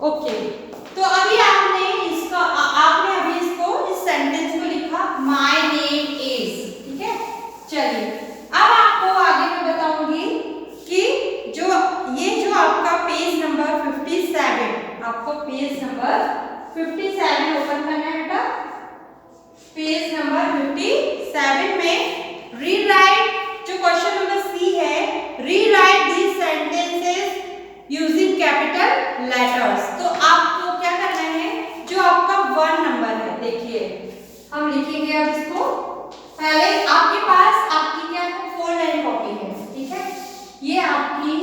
Okay, तो अभी आपने अभी इस सेंटेंस को लिखा माय नेम इज, ठीक है। चलिए अब आपको आगे मैं बताऊंगी कि जो आपका पेज नंबर 57, आपको पेज नंबर 57 ओपन करना है बेटा। पेज नंबर 57 में रीराइट, जो क्वेश्चन नंबर सी है, rewrite these sentences using capital letters. तो आपको क्या करना है, जो आपका 1 नंबर है, देखिए हम लिखेंगे अब इसको। पहले आपके पास आपकी क्या है, 4 लाइन कॉपी है, ठीक है। ये आपकी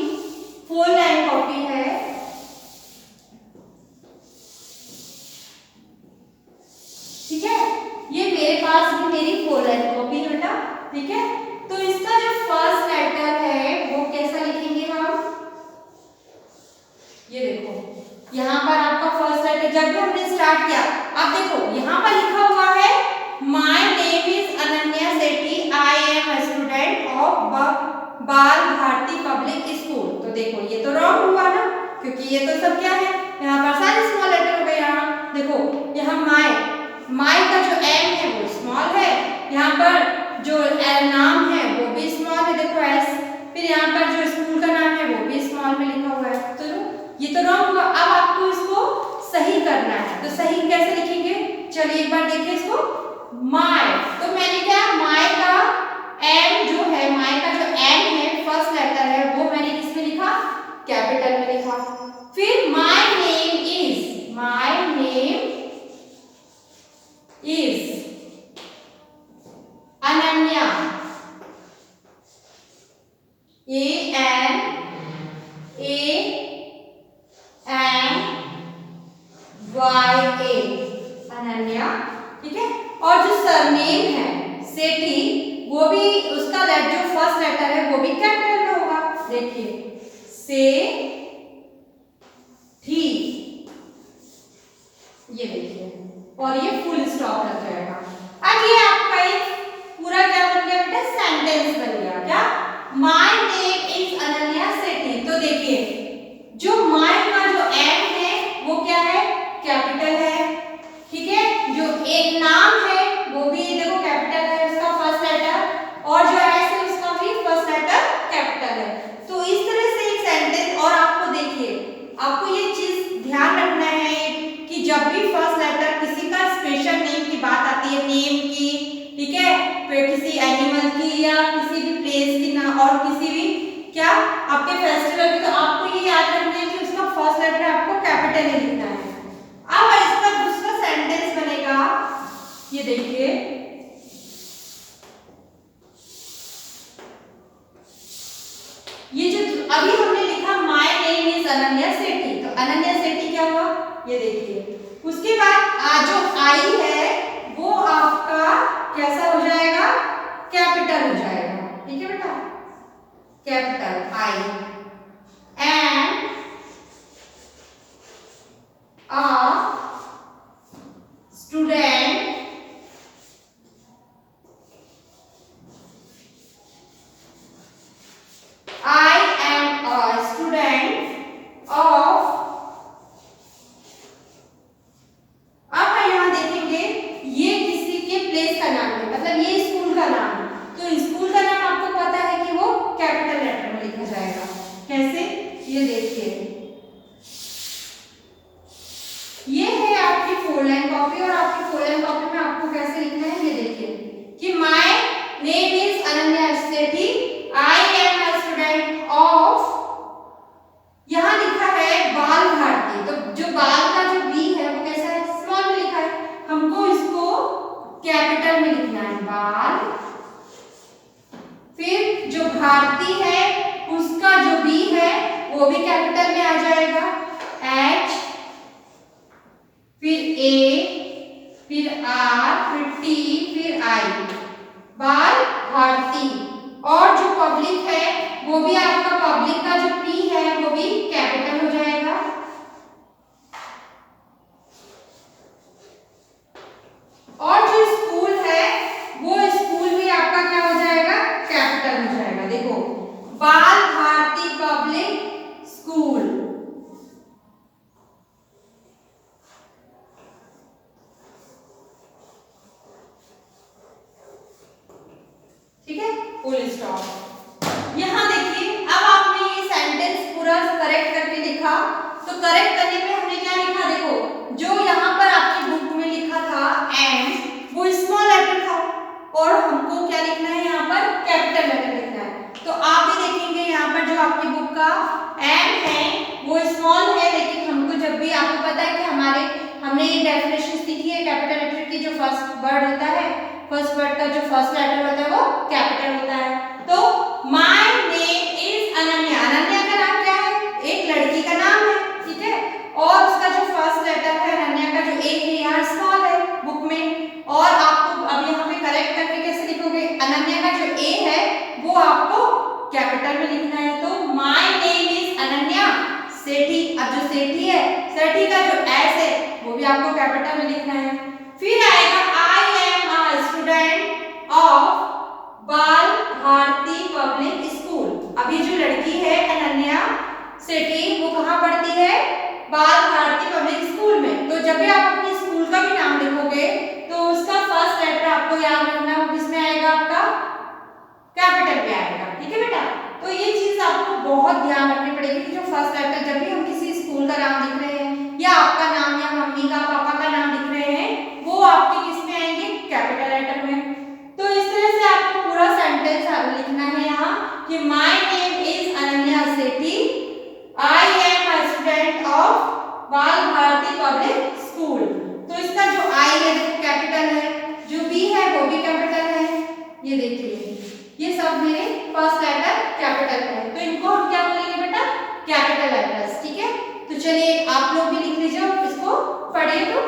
4 लाइन कॉपी है, ठीक है। ये मेरे पास भी मेरी 4 लाइन कॉपी है बेटा, ठीक है। तो इसका जो फर्स्ट लेटर है वो कैसा लिखेंगे हम, ये देखो यहाँ पर आपका फर्स्ट लेटर, जब भी हमने स्टार्ट किया, अब देखो यहाँ पर लिखा हुआ है my name is Ananya Sethi, I am a student of बाल भारती पब्लिक स्कूल। तो देखो ये तो रॉन्ग हुआ ना, क्योंकि ये तो सब क्या है, यहाँ पर सारे स्मॉल लेटर हो गए। यहाँ देखो, यहाँ माय का जो एम है वो स्मॉल है, यहाँ पर जो नाम है वो भी स्मॉल है, देखो एस, फिर यहाँ पर जो स्कूल का नाम है वो भी स्मॉल में लिखा हुआ है। तो ये तो रॉन्ग हुआ। अब आपको इसको सही करना है, तो सही कैसे लिखेंगे, चलिए एक बार देखिए इसको। माय, तो मैंने क्या, माय का एम जो है, माय का जो एम है फर्स्ट लेटर है, वो मैंने किसमें लिखा, कैपिटल में लिखा। फिर my name is, my name is Ananya, ANANYA, Ananya, ठीक है। और जो सरनेम है सेठी, वो भी उसका जो फर्स्ट लेटर है वो भी कैपिटल में होगा, देखिए से ठी, ये देखिए, और ये फुल स्टॉप लग जाएगा। अब ये आपका एक पूरा क्या बन गया बेटा, सेंटेंस बन गया। क्या, माय नेम इज अनन्या सेठी। तो देखिए जो माय का जो एम है वो क्या है, कैपिटल है, ठीक है। जो एक नाम है वो भी देखो कैपिटल है, उसका फर्स्ट लेटर, और जो एस है उसका भी फर्स्ट लेटर कैपिटल है। तो इस तरह से एक सेंटेंस, और आपको देखिए, आपको ये चीज ध्यान रखना है कि जब भी फर्स्ट लेटर किसी का स्पेशल नेम की बात आती है, नेम की, ठीक है, फिर किसी एनिमल की या किसी भी प्लेस की ना, और किसी भी क्या आपके फेस्टिवल की, तो आपको ये याद रखना है कि उसका फर्स्ट लेटर आपको कैपिटल ही लिखना है। अब इसका दूसरा सेंटेंस बनेगा, ये देखिए, ये जो अभी हमने लिखा माय नेम इज अनन्या सेठी, तो अनन्या सेठी क्या हुआ, ये देखिए। उसके बाद जो आई है वो आपका कैसा हो जाएगा, कैपिटल हो जाएगा, ठीक है बेटा, capital I, and a student I am a student of, अब यहाँ देखेंगे ये किसी के प्लेस का नाम है, मतलब ये स्कूल का नाम है, तो स्कूल का नाम आपको पता है कि वो कैपिटल लेटर में लिखा जाएगा। कैसे, ये देखिए, ये है आपकी 4 लाइन कॉपी, और आपकी 4 लाइन कॉपी में आपको कैसे लिखना है, ये देखिए कि my name is Ananya Sethi, I am a student of, यहाँ लिखा है बाल भारती, तो जो बाल का जो बी है वो कैसा है, स्मॉल में लिखा है, हमको इसको कैपिटल में लिखना है, बाल, फिर जो भारती है उसका जो बी है वो भी कैपिटल में आ जाएगा, एच, फिर ए, फिर आर, फिर टी, फिर आई, बाल भारती। और जो पब्लिक है वो भी आपका पब्लिक का जो पी है वो भी कैपिटल हो जाएगा, और जो स्कूल है वो स्कूल भी आपका क्या हो जाएगा, कैपिटल हो जाएगा। देखो, बाल भारती पब्लिक स्कूल, तो करेक्ट करने पे हमने क्या लिखा, देखो जो यहाँ पर आपकी बुक में लिखा था एंड वो स्मॉल लेटर था और हमको क्या लिखना है यहाँ पर कैपिटल लेटर लिखना है। तो आप भी देखेंगे यहाँ पर जो आपकी बुक का एंड है वो स्मॉल है, लेकिन हमको जब भी, आपको पता है कि हमने ये डेफिनेशन सीखी है कैपिटल लेटर की, जो फर्स्ट वर्ड होता है, फर्स्ट वर्ड का जो फर्स्ट लेटर होता है वो कैपिटल होता है। तो my name is Ananya, Ananya का नाम क्या है, एक लड़की का नाम है, ठीक है, और उसका जो फर्स्ट लेटर है अनन्या का जो ए है यहाँ स्मॉल है बुक में, और आपको अब यहाँ पे करेक्ट करके कैसे लिखोगे, अनन्या का जो ए है वो आपको कैपिटल में लिखना है। तो माय नेम इज अनन्या सेठी, अब जो सेठी है, सेठी का जो एस है वो भी आपको कैपिटल में लिखना है। फिर आएगा I am a student of बाल भारती पब्लिक स्कूल। अभी जो लड़की है अनन्या सेठी वो कहाँ पढ़ती है, बाल भारती पब्लिक स्कूल में। तो जब भी आप अपने स्कूल का भी नाम लिखोगे तो उसका फर्स्ट लेटर आपको याद रखना है, किसमें आएगा, आपका कैपिटल में आएगा, ठीक है बेटा। तो ये चीज आपको बहुत ध्यान रखनी पड़ेगी कि जो फर्स्ट लेटर, जब भी हम किसी स्कूल का नाम लिख रहे हैं या आपका नाम या मम्मी का पापा का नाम लिख रहे हैं वो आपके किस में आएंगे, कैपिटल लेटर में। तो इस तरह से आपको पूरा सेंटेंस लिखना है यहाँ कि my name is Ananya Sethi, I am a student of बाल भारती पब्लिक स्कूल। तो इसका जो आई है देखो कैपिटल है, जो बी है वो भी कैपिटल है, ये देखिए ये सब मेरे फर्स्ट लेटर कैपिटल में है, तो इनको हम क्या बोलेंगे बेटा, कैपिटल लेटर्स, ठीक है। तो चलिए आप लोग भी लिख लीजिए, इसको पढ़िए। तो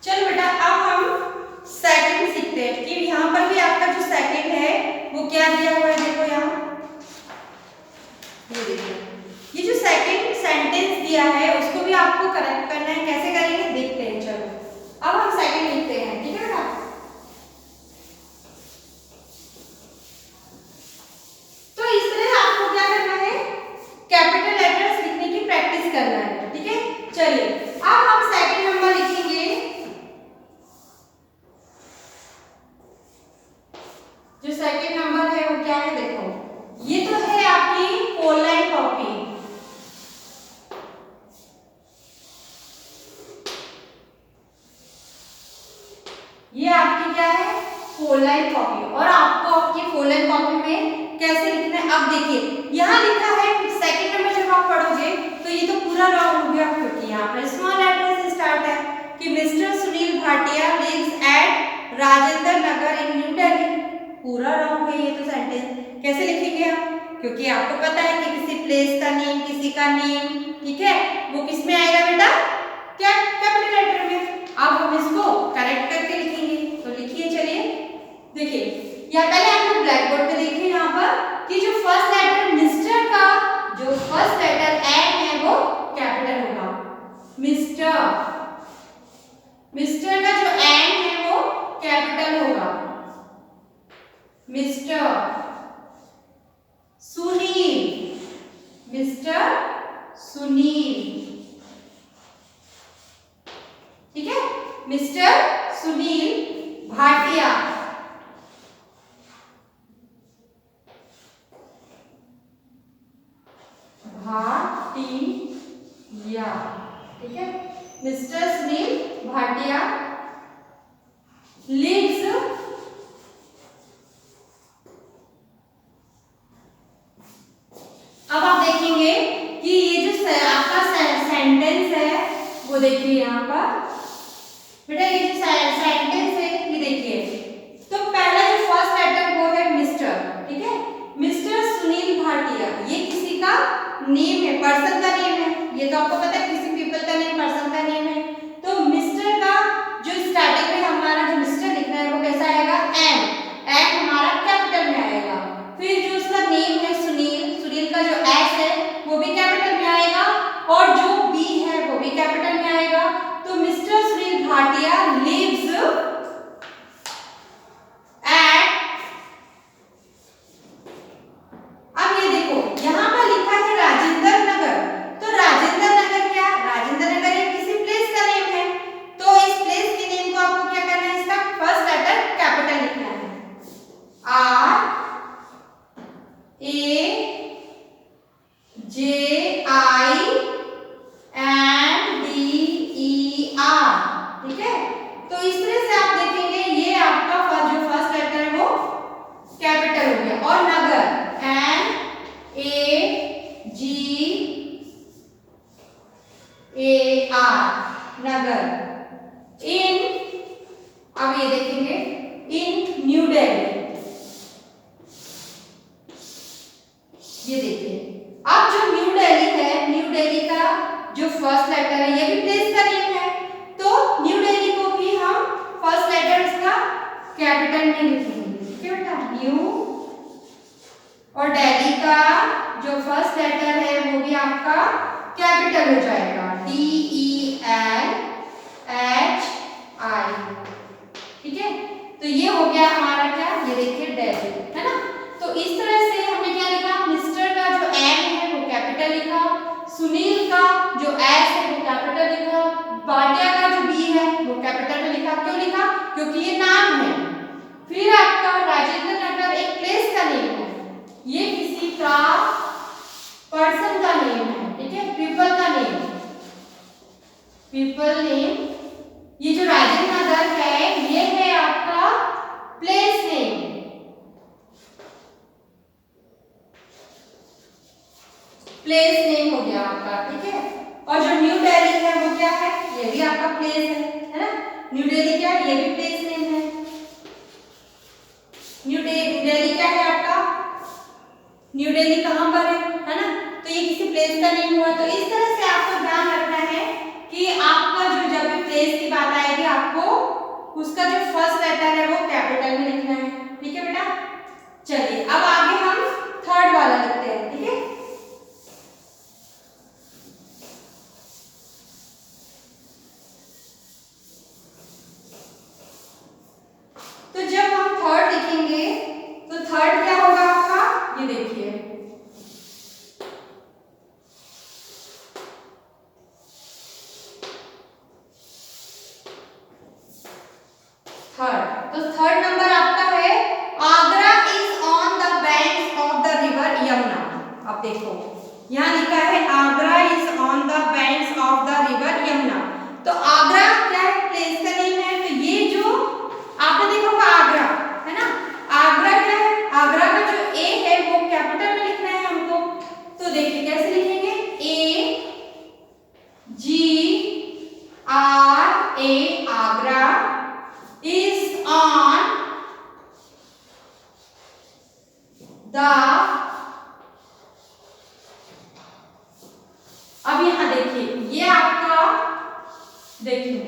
चलो बेटा अब हम सेकंड सीखते हैं कि यहाँ पर भी आपका जो सेकंड है वो क्या दिया हुआ है, देखो यहाँ ये देखिए, ये जो सेकंड सेंटेंस दिया है उसको भी आपको करेक्ट करना है, कैसे करेंगे देखते हैं। चलो अब हम सेकंड लिखते हैं, ठीक है बेटा। तो इस तरह आपको क्या करना है, कैपिटल लेटर्स लिखने की प्रैक्टिस करना है, ठीक है। चलिए अब हम सेकंड नंबर लिखेंगे, जो सेकंड नंबर है वो क्या है, देखो ये तो है आपकी 4 लाइन कॉपी, ये आपकी क्या है 4 लाइन कॉपी, और आपको आपकी 4 लाइन कॉपी में कैसे लिखना है, अब देखिए यहाँ लिखा है सेकंड नंबर, जब आप पढ़ोगे तो ये तो पूरा रॉन्ग हो गया, क्योंकि यहाँ पर स्मॉल लेटर से स्टार्ट है कि mister Sunil Bhatia lives at Rajendra Nagar in New Delhi, पूरा रॉन्ग है ये तो सेंटेंस, कैसे लिखेंगे हम, क्योंकि आपको पता है कि किसी प्लेस का नेम, किसी का नेम, ठीक है, वो किस में आएगा बेटा, क्या कैपिटल लेटर में। अब हम इसको करेक्ट करके लिखेंगे, तो लिखिए, चलिए देखिए, या पहले आप लोग ब्लैक बोर्ड पे देखिए यहाँ पर कि जो फर्स्ट लेटर मिस्टर का जो फर्स्ट लेटर एम है वो कैपिटल होगा, मिस्टर का जो एम है वो कैपिटल होगा, मिस्टर सुनील, ठीक है, मिस्टर सुनील भाटिया, ठीक है, मिस्टर सुनील भाटिया लिव्स अब आप देखेंगे कि ये जो आपका सेंटेंस है वो देखिए यहाँ पर बेटा, ये जो सेंटेंस है ये देखिए कैपिटल में लिखेंगे, ठीक है बेटा। न्यू और दिल्ली का जो फर्स्ट लेटर है वो भी आपका कैपिटल हो जाएगा, DELHI, ठीक है। तो ये हो गया हमारा क्या, ये देखिए दिल्ली, है ना। तो इस तरह से हमने क्या लिखा, मिस्टर का जो M है वो कैपिटल लिखा, सुनील का जो S है वो कैपिटल लिखा, भाटिया का जो B है वो कैपिटल में लिखा। क्यों लिखा, क्योंकि ये नाम है। फिर आपका राजेंद्र नगर एक प्लेस का नेम है, ये किसी का पर्सन का नेम है, ठीक है, पीपल का नेम, पीपल नेम। ये जो राजेंद्र नगर है ये है आपका प्लेस नेम, प्लेस नेम हो गया आपका, ठीक है। और जो न्यू दिल्ली है वो क्या है, ये भी आपका प्लेस है ना। न्यू दिल्ली क्या है, ये भी प्लेस नेम है। न्यू दिल्ली क्या है आपका, न्यू दिल्ली कहां पर है ना। तो ये किसी प्लेस का नेम हुआ। तो इस तरह से आपको ध्यान रखना है कि आपका जो जब भी प्लेस की बात आएगी आपको उसका जो फर्स्ट लेटर है वो कैपिटल में लिखना है, ठीक है बेटा। चलिए अब आगे हम थर्ड वाला लिखते हैं, ठीक है। तो जब हम थर्ड लिखेंगे तो थर्ड क्या होगा आपका, ये देखिए थर्ड। तो थर्ड नंबर आपका है, Agra is on the banks of the river Yamuna. अब देखो यहाँ लिखा है Agra is on the banks of the river Yamuna. तो आगरा क्या है, प्लेस का नेम है। तो ये जो आपने देखा होगा आगरा, है ना। आगरा क्या है, आगरा का जो ए है वो कैपिटल में लिखना है हमको। तो देखिए कैसे लिखेंगे, AGRA, Agra is on the, अब यहां देखिए ये आपका, देखिए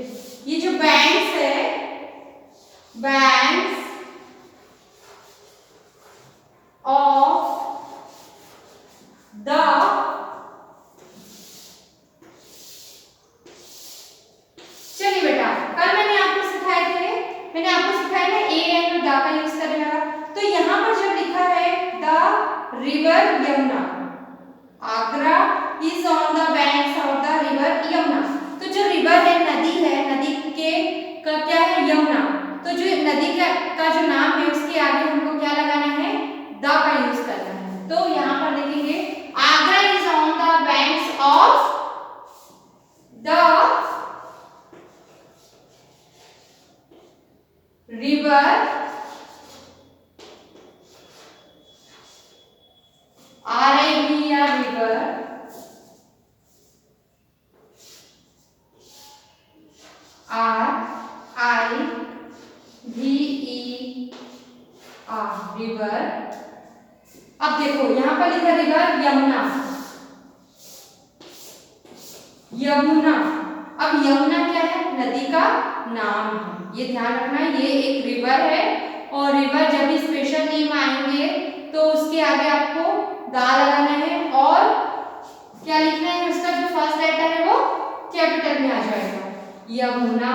ये जो बैंक्स है, बैंक्स ऑफ द, चलिए बेटा कल मैंने आपको सिखाए थे, मैंने आपको सिखाया ना ए एन और दा का यूज करने वाला। तो यहाँ पर जब लिखा है the river Yamuna, Agra is on the banks of the river Yamuna. तो जो रिवर है, नदी है, नदी के का क्या है, यमुना। तो जो नदी का जो नाम है उसके आगे हमको क्या लगाना है, द का यूज करना है। तो यहाँ पर देखेंगे Agra is on the banks of the river river river. अब देखो यहां पर लिखा रिवर यमुना, यमुना। अब यमुना क्या है, नदी का नाम है, ये ध्यान रखना है। ये एक रिवर है और रिवर जब भी स्पेशल नेम आएंगे तो उसके आगे आपको दा लगाना है और क्या लिखना है, उसका जो फर्स्ट लेटर है वो कैपिटल में आ जाएगा, यमुना।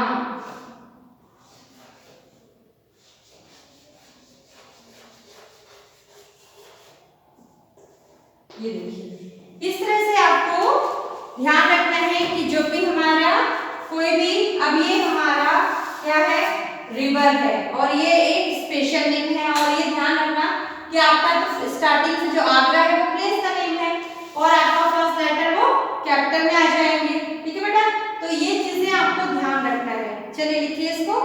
ये देखिए इस तरह से आपको ध्यान रखना है कि जो भी हमारा कोई भी, अब ये हमारा क्या है, रिवर है और ये एक स्पेशल नेम है। और ये ध्यान रखना कि आपका तो स्टार्टिंग से जो आगरा है वो प्लेस का नेम है और आपका फर्स्ट लेटर वो कैपिटल में आ जाएंगे, ठीक है बेटा। तो ये चीजें आपको ध्यान रखना है। चलिए लिखिए इसको,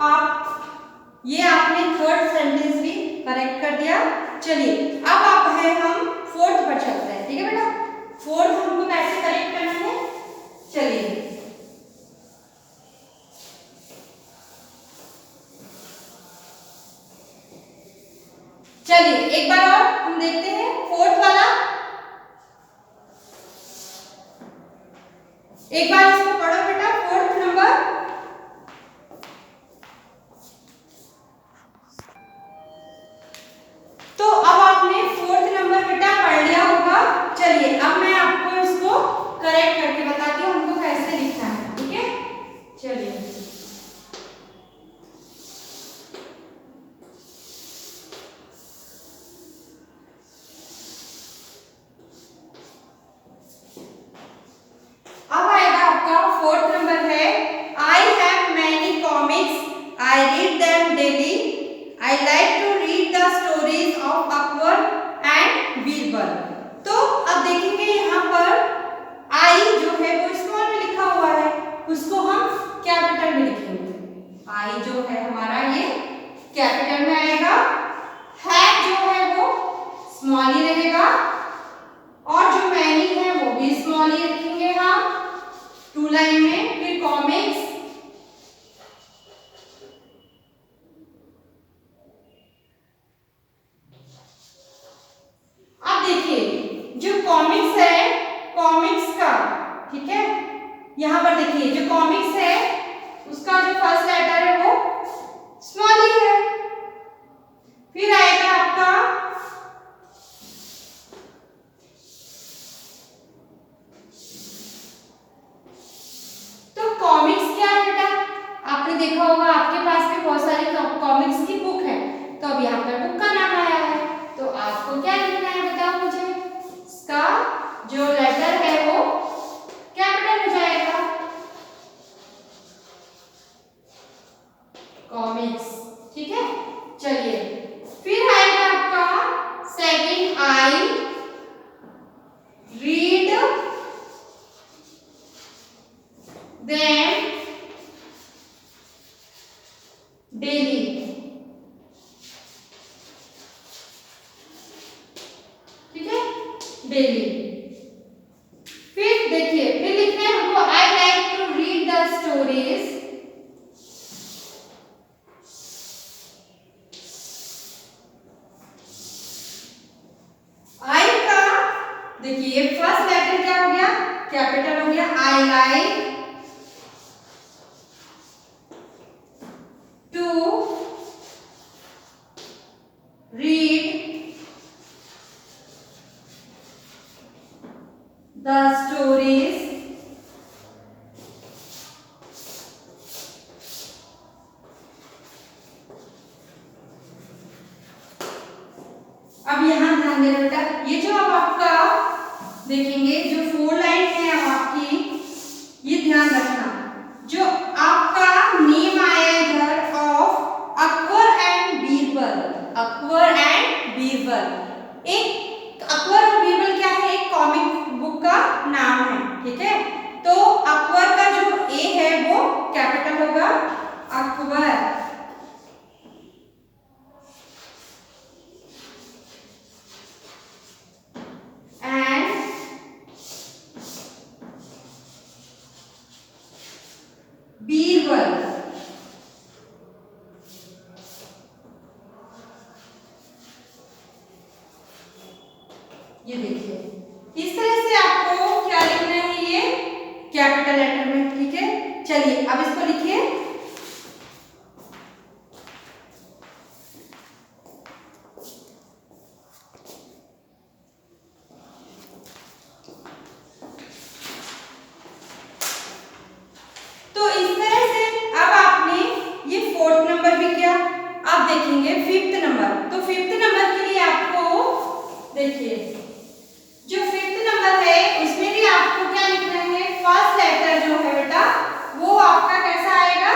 आप ये आपने थर्ड सेंटेंस भी करेक्ट कर दिया। चलिए अब आप है हम फोर्थ पर चलते हैं। ठीक है बेटा, फोर्थ हमको कैसे करेक्ट करना है, चलिए एक बार और हम देखते हैं फोर्थ वाला। एक बार इसको पढ़ो बेटा, फोर्थ नंबर। तो अब आपने फोर्थ नंबर बेटा पढ़ लिया होगा। चलिए अब मैं आपको इसको करेक्ट करके बताती हूँ हमको कैसे लिखना है। ठीक है, चलिए अब आएगा आपका फोर्थ नंबर है, I have many comics, I read them daily, I like to read the stories of Akbar and Birbal. तो अब देखेंगे यहाँ पर आई जो है वो स्मॉल में लिखा हुआ है, उसको हम कैपिटल में लिखेंगे। आई जो है हमारा ये कैपिटल में आएगा, है जो है वो स्मॉल ही रहेगा, और जो मैनी है वो भी स्मॉल ही रखेंगे हम टू लाइन में। फिर कॉमिक्स, अब देखिए जो कॉमिक्स है, कॉमिक्स का, ठीक है, यहां पर देखिए जो कॉमिक्स है उसका जो फर्स्ट लेटर है वो स्मॉल ही है। फिर आएगा आपका तो कॉमिक्स क्या है बेटा, आपने देखा होगा आपके पास भी बहुत सारी कॉमिक्स की बुक है, तो अब यहाँ पर बुक का नाम आया है, तो आपको क्या लिखना है बताओ मुझे। इसका जो लेटर है वो कैपिटल हो जाएगा, कॉमिक्स। ठीक है, चलिए फिर आएगा आपका second, I read them daily. ठीक है, डेली। फिर देखिए फिर लिखना है हमको, I like to read the stories, I का देखिए फर्स्ट लेटर क्या हो गया, कैपिटल हो गया, I like to read the stories अब यहां ध्यान देना बेटा, ये जो अब आपका देखेंगे जो फोर लाइन है अब आपकी, ये ध्यान रखना, जो आपका नेम आया इधर of Akbar and Birbal, Akbar and Birbal, एक अकबर और बीरबल क्या है, एक कॉमिक बुक का नाम है। ठीक है, तो अकबर का जो ए है वो कैपिटल होगा, अकबर, एंड बीरबल, ये देखिए इस तरह से आपको क्या लिखना है, ये कैपिटल लेटर में। ठीक है, चलिए अब इसको लिखिए, तो इस तरह से अब आपने ये फोर्थ नंबर भी किया। अब देखेंगे फिफ्थ नंबर, तो फिफ्थ नंबर के लिए आपको देखिए जो फिफ्थ नंबर है उसमें भी आपको क्या लिखना है, फर्स्ट लेटर जो है बेटा वो आपका कैसा आएगा,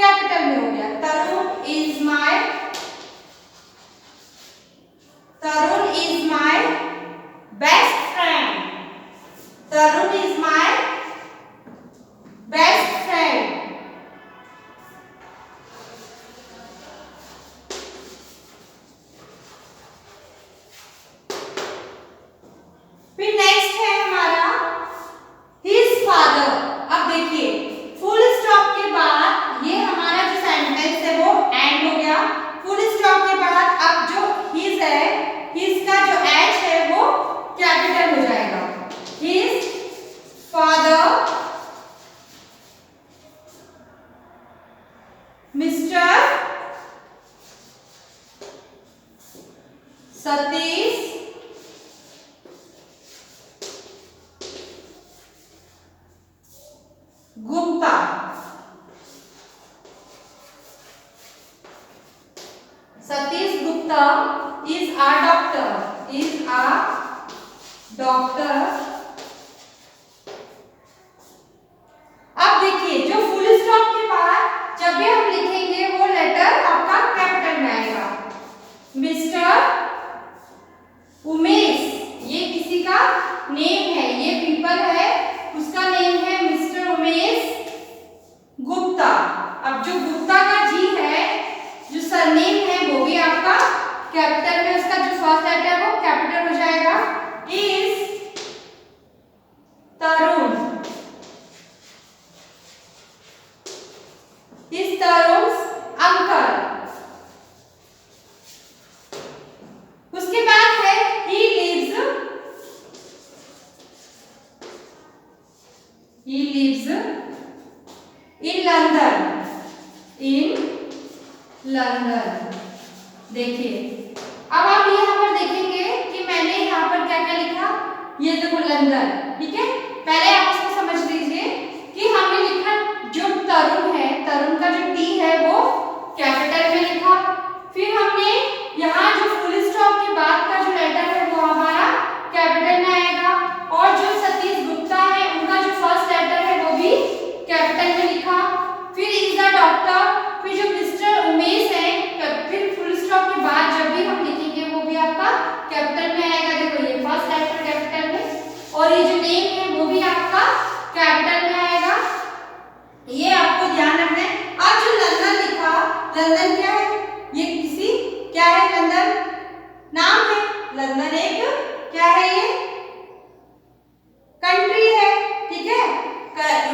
कैपिटल में हो गया। Tarun is my best friend. Tarun is my best friend. फिर नेक्स्ट है हमारा his father। अब देखिए फुल स्टॉप के बाद ये हमारा जो सेंटेंस है वो एंड हो गया। फुल स्टॉप के बाद अब जो his है, his का जो h है वो कैपिटल हो जाएगा। his father mister Satish Gupta. Satish Gupta is a doctor। अब देखिए जो फुल स्टॉप के बाद जब भी हम लिखेंगे वो लेटर आपका कैपिटल में आएगा। मिस्टर उमेश, ये किसी का नेम है, ये पीपल है, उसका नेम है मिस्टर उमेश गुप्ता। अब जो गुप्ता का जी है, जो सरनेम है वो भी आपका कैपिटल में, उसका जो फर्स्ट लेटर है वो कैपिटल हो जाएगा। Is Tarun, is Tarun uncle. उसके बाद है he lives in लंदन। देखिए अब आप यहाँ पर देखेंगे कि मैंने यहाँ पर क्या क्या लिखा, ये देखो लंदन, ठीक है। पहले आप इसको समझ लीजिए कि हमने लिखा जो तरुण है, तरुण का जो टी है वो कैपिटल में लिखा। फिर हमने यहाँ जो फुल स्टॉप के बाद का जो लेटर है वो हमारा कैपिटल में आएगा, और जो सतीश गुप्ता है उनका जो फर्स्ट लेटर है वो भी कैपिटल में लिखा। फिर इज द डॉक्टर, फिर जो मिस्टर उमेश है, फिर फुल स्टॉप के बाद जब भी हम लिखेंगे वो भी आपका कैपिटल में आएगा। देखो ये फर्स्ट लेटर कैपिटल में, और ये जो नेम है वो भी आपका कैपिटल में आएगा। ये आपको ध्यान रखना है। अब जो लंदन लिखा, लंदन क्या है, ये किसी क्या है, लंदन नाम है, लंदन एक क्या है, ये कंट्री है, ठीक है।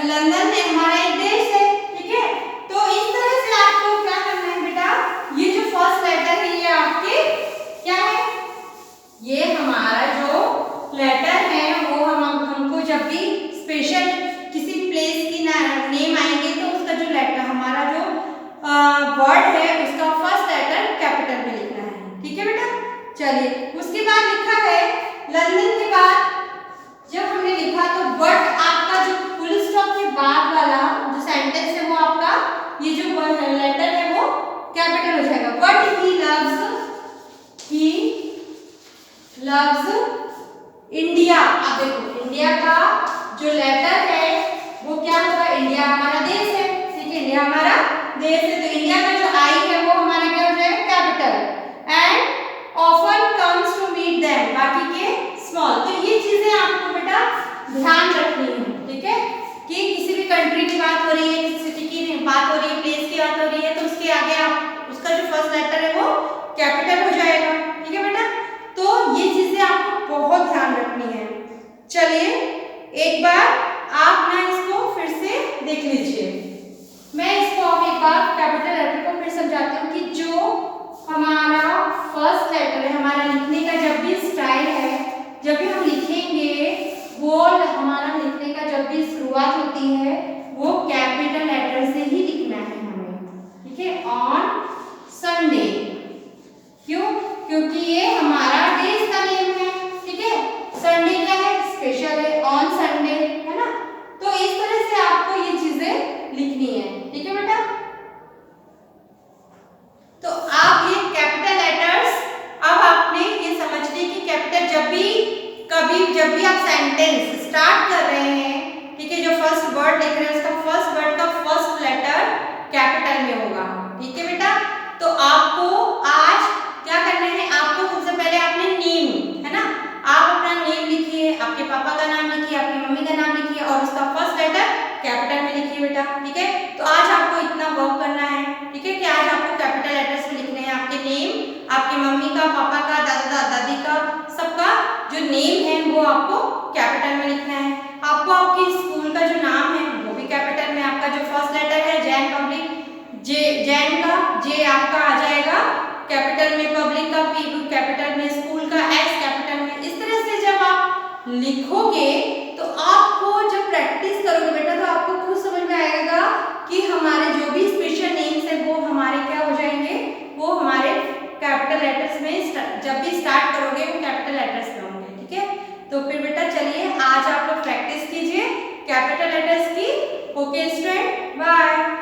लंदन है हमारा एक देश है, ठीक है। तो इस तरह से आपको क्या करना है बेटा, ये जो फर्स्ट लेटर है ये आपके क्या है, ये हमारा जो लेटर है वो हमको जब भी स्पेशल किसी प्लेस की नेम आएंगे तो उसका जो लेटर हमारा जो वर्ड है उसका फर्स्ट लेटर कैपिटल में लिखना है, ठीक है बेटा। चलिए उसके बाद लिखा है लंदन के बाद जब हमने लिखा तो बट आपका जो फुल स्टॉप के बाद वाला जो सेंटेंस है वो आपका ये जो लेटर है वो कैपिटल हो जाएगा। But he loves India. अब देखो इंडिया का जो लेटर है वो क्या होगा, इंडिया हमारा देश है, ठीक है, इंडिया हमारा देश है, तो इंडिया का जो आई है वो हमारा क्या हो जाएगा, capital. And often comes to meet them, बाकी के स्मॉल। तो ये चीजें आपको बेटा ध्यान रखनी है, ठीक है, कि किसी भी कंट्री की बात हो रही है, किसी सिटी की बात हो रही है, प्लेस की बात हो रही है, तो उसके आगे आप उसका जो फर्स्ट लेटर है वो कैपिटल हो जाएगा, ठीक है बेटा। तो ये चीजें आपको बहुत ध्यान रखनी है। चलिए एक बार आप ना इसको फिर से देख लीजिए। मैं इसको अब एक बार कैपिटल लेटर को फिर समझाती हूँ कि जो हमारा फर्स्ट लेटर है, हमारा लिखने का जब भी स्टाइल है, जब भी हम लिखेंगे वो हमारा लिखने का जब भी शुरुआत होती है वो कैपिटल लेटर से ही लिखना है हमें, ठीक है। ऑन संडे, क्यों, क्योंकि ये हमारा देश का नेम है, ठीक है। संडे क्या है, स्पेशल है, ऑन संडे, है ना। तो इस तरह से आपको ये चीजें और उसका फर्स्ट लेटर कैपिटल में लिखिए बेटा, ठीक है। तो आज आपको इतना वर्क करना है, ठीक है, कि आज आपको कैपिटल लेटर्स में लिखने हैं आपके नेम, आपकी मम्मी का, पापा का, दादा दादी का, सबका जो नेम है वो आपको कैपिटल में लिखना है। आपको आपकी स्कूल का जो नाम है वो भी कैपिटल में, आपका जो फर्स्ट लेटर है जैन पब्लिक, जैन का जे आपका आ जाएगा कैपिटल में, पब्लिक का पी कैपिटल में, स्कूल का एस कैपिटल में। इस तरह से जब आप लिखोगे तो आपको जब प्रैक्टिस करोगे बेटा तो आपको खुद समझ में आएगा कि हमारे जो भी स्पेशल नेम्स है वो हमारे क्या हो जाएंगे, वो हमारे कैपिटल लेटर्स में जब भी स्टार्ट करोगे वो कैपिटल लेटर्स में होंगे, ठीक है। तो फिर बेटा चलिए आज आप लोग प्रैक्टिस कीजिए कैपिटल लेटर्स की। Okay student, bye.